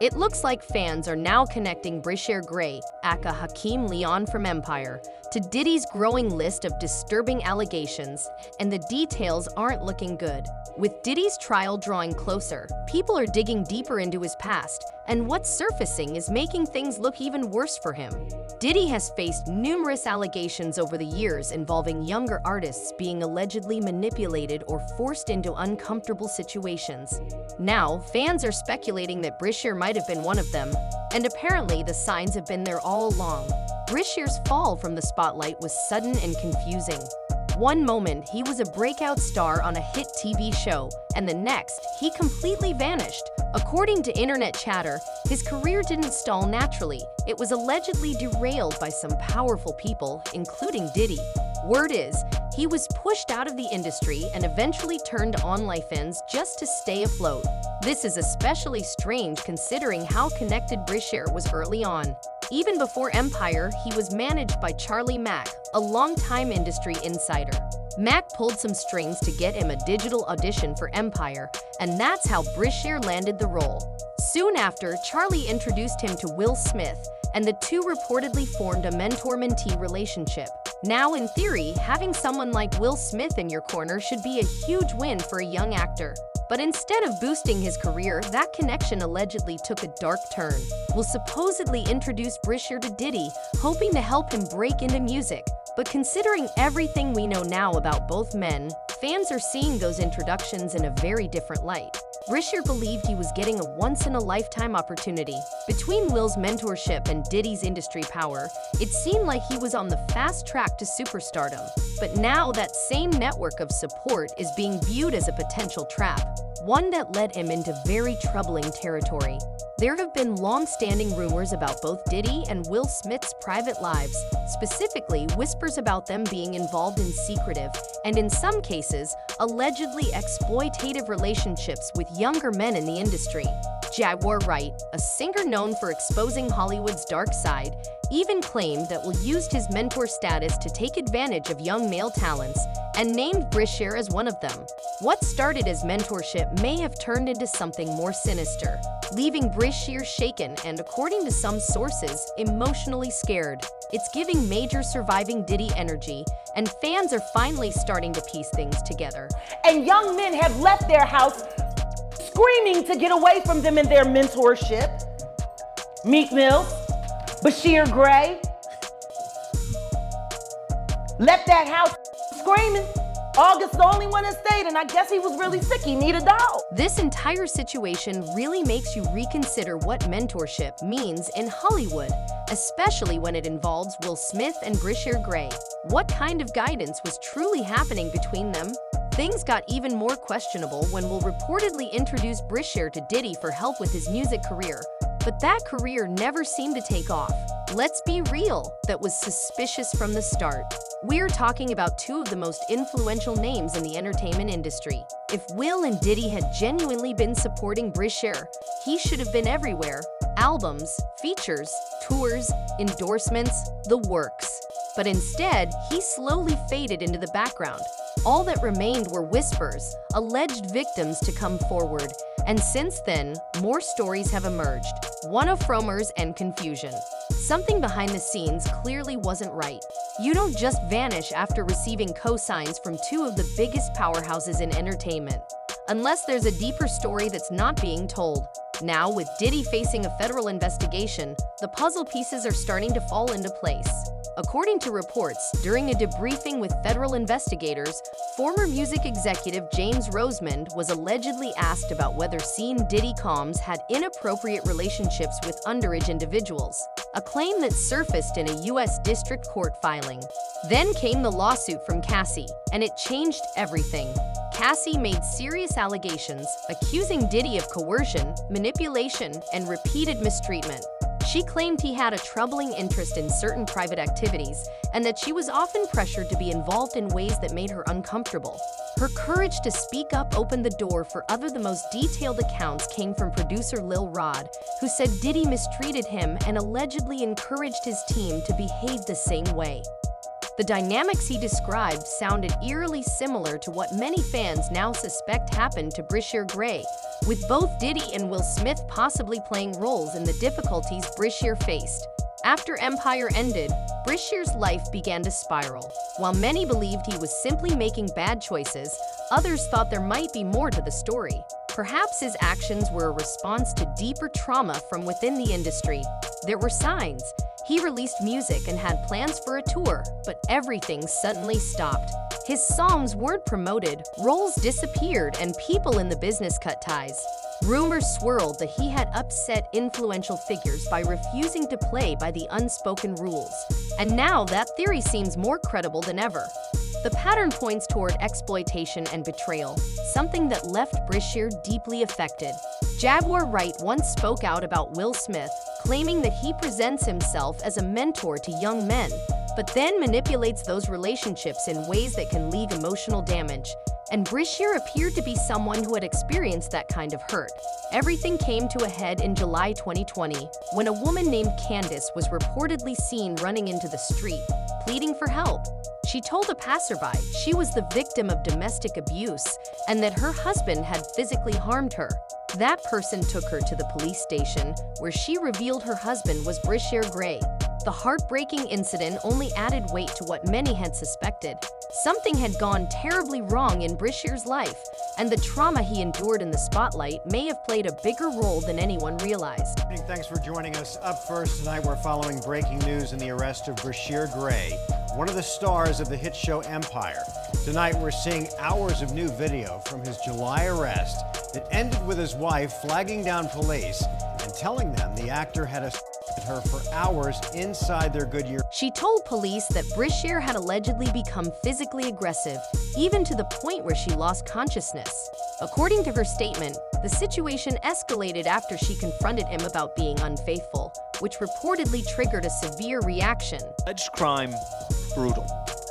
It looks like fans are now connecting Bryshere Gray, aka Hakeem Leon from Empire, to Diddy's growing list of disturbing allegations, and the details aren't looking good. With Diddy's trial drawing closer, people are digging deeper into his past, and what's surfacing is making things look even worse for him. Diddy has faced numerous allegations over the years involving younger artists being allegedly manipulated or forced into uncomfortable situations. Now, fans are speculating that Bryshere might have been one of them, and apparently the signs have been there all along. Bryshere's fall from the spotlight was sudden and confusing. One moment, he was a breakout star on a hit TV show, and the next, he completely vanished. According to internet chatter, his career didn't stall naturally. It was allegedly derailed by some powerful people, including Diddy. Word is, he was pushed out of the industry and eventually turned to OnlyFans just to stay afloat. This is especially strange considering how connected Bryshere was early on. Even before Empire, he was managed by Charlie Mack, a longtime industry insider. Mack pulled some strings to get him a digital audition for Empire, and that's how Bryshere landed the role. Soon after, Charlie introduced him to Will Smith, and the two reportedly formed a mentor-mentee relationship. Now, in theory, having someone like Will Smith in your corner should be a huge win for a young actor. But instead of boosting his career, that connection allegedly took a dark turn. Will supposedly introduce Bryshere to Diddy, hoping to help him break into music. But considering everything we know now about both men, fans are seeing those introductions in a very different light. Bryshere believed he was getting a once-in-a-lifetime opportunity. Between Will's mentorship and Diddy's industry power, it seemed like he was on the fast track to superstardom. But now that same network of support is being viewed as a potential trap, one that led him into very troubling territory. There have been long-standing rumors about both Diddy and Will Smith's private lives, specifically whispers about them being involved in secretive, and in some cases, allegedly exploitative relationships with younger men in the industry. Jaguar Wright, a singer known for exposing Hollywood's dark side, even claimed that Will used his mentor status to take advantage of young male talents, and named Bryshere as one of them. What started as mentorship may have turned into something more sinister, leaving Bryshere shaken and, according to some sources, emotionally scared. It's giving major surviving Diddy energy, and fans are finally starting to piece things together. And young men have left their house screaming to get away from them in their mentorship. Meek Mill, Bryshere Gray, left that house screaming. August the only one that stayed, and I guess he was really sick. He needed the help. This entire situation really makes you reconsider what mentorship means in Hollywood, especially when it involves Will Smith and Bryshere Gray. What kind of guidance was truly happening between them? Things got even more questionable when Will reportedly introduced Bryshere to Diddy for help with his music career, but that career never seemed to take off. Let's be real, that was suspicious from the start. We're talking about two of the most influential names in the entertainment industry. If Will and Diddy had genuinely been supporting Bryshere, he should have been everywhere. Albums, features, tours, endorsements, the works. But instead, he slowly faded into the background. All that remained were whispers, alleged victims to come forward, and since then, more stories have emerged, one of rumors and confusion. Something behind the scenes clearly wasn't right. You don't just vanish after receiving cosigns from two of the biggest powerhouses in entertainment, unless there's a deeper story that's not being told. Now, with Diddy facing a federal investigation, the puzzle pieces are starting to fall into place. According to reports, during a debriefing with federal investigators, former music executive James Rosemond was allegedly asked about whether Sean Diddy Combs had inappropriate relationships with underage individuals, a claim that surfaced in a U.S. District Court filing. Then came the lawsuit from Cassie, and it changed everything. Cassie made serious allegations, accusing Diddy of coercion, manipulation, and repeated mistreatment. She claimed he had a troubling interest in certain private activities and that she was often pressured to be involved in ways that made her uncomfortable. Her courage to speak up opened the door for the most detailed accounts came from producer Lil Rod, who said Diddy mistreated him and allegedly encouraged his team to behave the same way. The dynamics he described sounded eerily similar to what many fans now suspect happened to Bryshere Gray, with both Diddy and Will Smith possibly playing roles in the difficulties Bryshere faced. After Empire ended, Bryshere's life began to spiral. While many believed he was simply making bad choices, others thought there might be more to the story. Perhaps his actions were a response to deeper trauma from within the industry. There were signs. He released music and had plans for a tour, but everything suddenly stopped. His songs weren't promoted, roles disappeared, and people in the business cut ties. Rumors swirled that he had upset influential figures by refusing to play by the unspoken rules. And now that theory seems more credible than ever. The pattern points toward exploitation and betrayal, something that left Bryshere deeply affected. Jaguar Wright once spoke out about Will Smith, claiming that he presents himself as a mentor to young men, but then manipulates those relationships in ways that can leave emotional damage. And Bryshere appeared to be someone who had experienced that kind of hurt. Everything came to a head in July 2020, when a woman named Candace was reportedly seen running into the street, pleading for help. She told a passerby she was the victim of domestic abuse and that her husband had physically harmed her. That person took her to the police station, where she revealed her husband was Bryshere Gray. The heartbreaking incident only added weight to what many had suspected. Something had gone terribly wrong in Bryshere's life, and the trauma he endured in the spotlight may have played a bigger role than anyone realized. Thanks for joining us. Up first tonight, we're following breaking news in the arrest of Bryshere Gray, one of the stars of the hit show Empire. Tonight, we're seeing hours of new video from his July arrest that ended with his wife flagging down police and telling them the actor had assaulted her for hours inside their Goodyear. She told police that Bryshere had allegedly become physically aggressive, even to the point where she lost consciousness. According to her statement, the situation escalated after she confronted him about being unfaithful, which reportedly triggered a severe reaction. Alleged crime, brutal.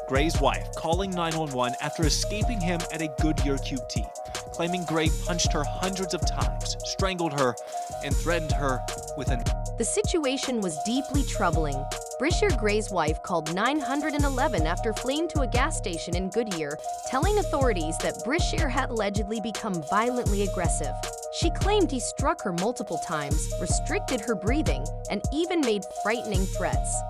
Gray's wife calling 911 after escaping him at a Goodyear QT, claiming Gray punched her hundreds of times, strangled her, and threatened her with an... The situation was deeply troubling. Bryshere Gray's wife called 911 after fleeing to a gas station in Goodyear, telling authorities that Bryshere had allegedly become violently aggressive. She claimed he struck her multiple times, restricted her breathing, and even made frightening threats.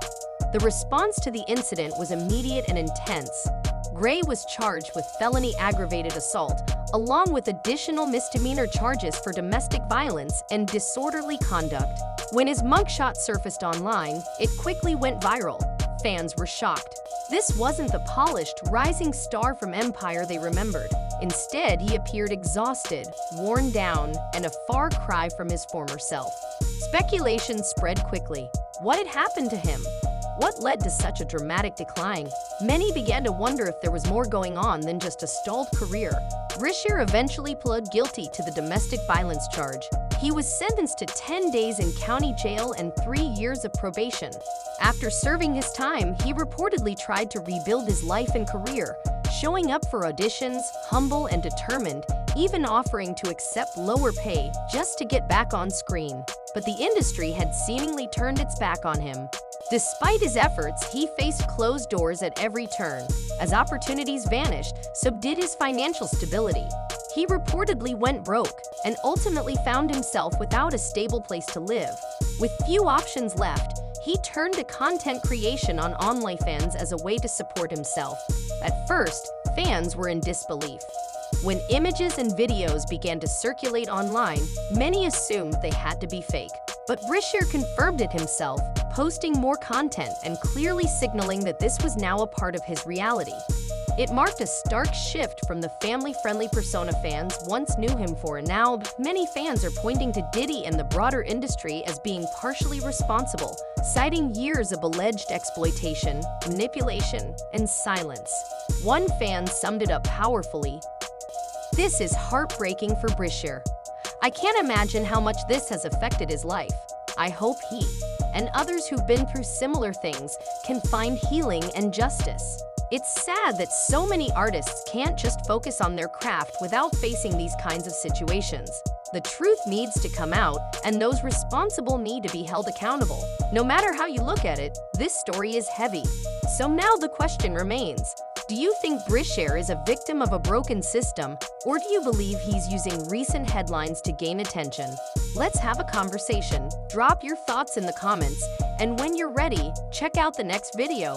The response to the incident was immediate and intense. Gray was charged with felony aggravated assault, along with additional misdemeanor charges for domestic violence and disorderly conduct. When his mugshot surfaced online, it quickly went viral. Fans were shocked. This wasn't the polished, rising star from Empire they remembered. Instead, he appeared exhausted, worn down, and a far cry from his former self. Speculation spread quickly. What had happened to him? What led to such a dramatic decline? Many began to wonder if there was more going on than just a stalled career. Bryshere eventually pled guilty to the domestic violence charge. He was sentenced to 10 days in county jail and 3 years of probation. After serving his time, he reportedly tried to rebuild his life and career, showing up for auditions, humble and determined, even offering to accept lower pay just to get back on screen. But the industry had seemingly turned its back on him. Despite his efforts, he faced closed doors at every turn. As opportunities vanished, so did his financial stability. He reportedly went broke and ultimately found himself without a stable place to live. With few options left, he turned to content creation on OnlyFans as a way to support himself. At first, fans were in disbelief. When images and videos began to circulate online, many assumed they had to be fake. But Bryshere confirmed it himself, posting more content and clearly signaling that this was now a part of his reality. It marked a stark shift from the family-friendly persona fans once knew him for, and now many fans are pointing to Diddy and the broader industry as being partially responsible, citing years of alleged exploitation, manipulation, and silence. One fan summed it up powerfully: "This is heartbreaking for Bryshere. I can't imagine how much this has affected his life. I hope he, and others who've been through similar things, can find healing and justice." It's sad that so many artists can't just focus on their craft without facing these kinds of situations. The truth needs to come out, and those responsible need to be held accountable. No matter how you look at it, this story is heavy. So now the question remains: Do you think Bryshere is a victim of a broken system, or do you believe he's using recent headlines to gain attention? Let's have a conversation. Drop your thoughts in the comments, and when you're ready, check out the next video.